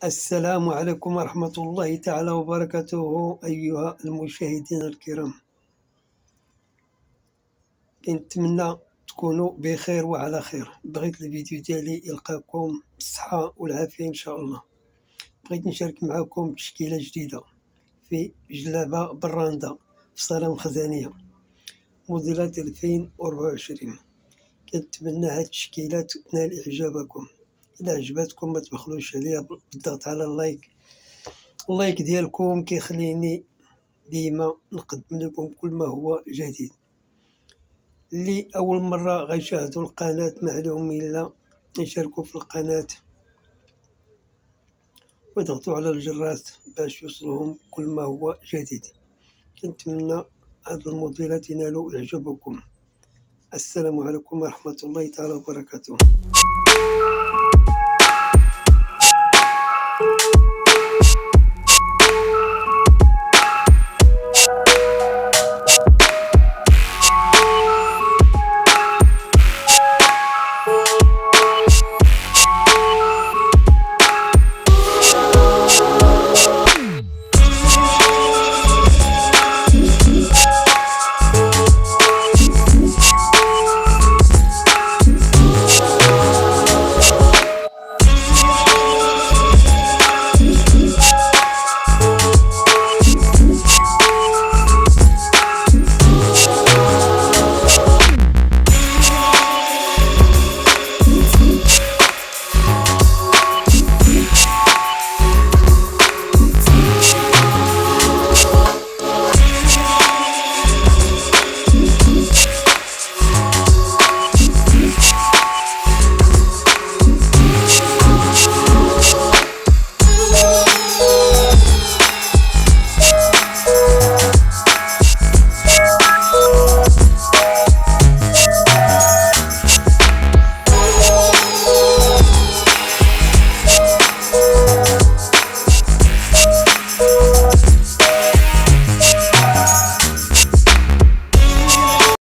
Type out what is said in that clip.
السلام عليكم ورحمة الله تعالى وبركاته أيها المشاهدين الكرام. كنتمنى تكونوا بخير وعلى خير. بغيت الفيديو ديالي يلقاكم بالصحة والعافية إن شاء الله. بغيت نشارك معكم تشكيلة جديدة في جلابة براندا في صالة مخزنية موديلات 2024. كنتمنى هاد التشكيلات تنال إعجابكم. إلا عجبتكم ما تبخلوش عليا بالضغط على اللايك ديالكم كيخليني ديما نقدم لكم كل ما هو جديد. اللي أول مرة غيشاهدوا القناة معلوم إلا يشاركوا في القناة ويضغطوا على الجرس باش يوصلهم كل ما هو جديد. كنتمنى هاد الموديلات ينالوا إعجابكم. السلام عليكم ورحمة الله تعالى وبركاته.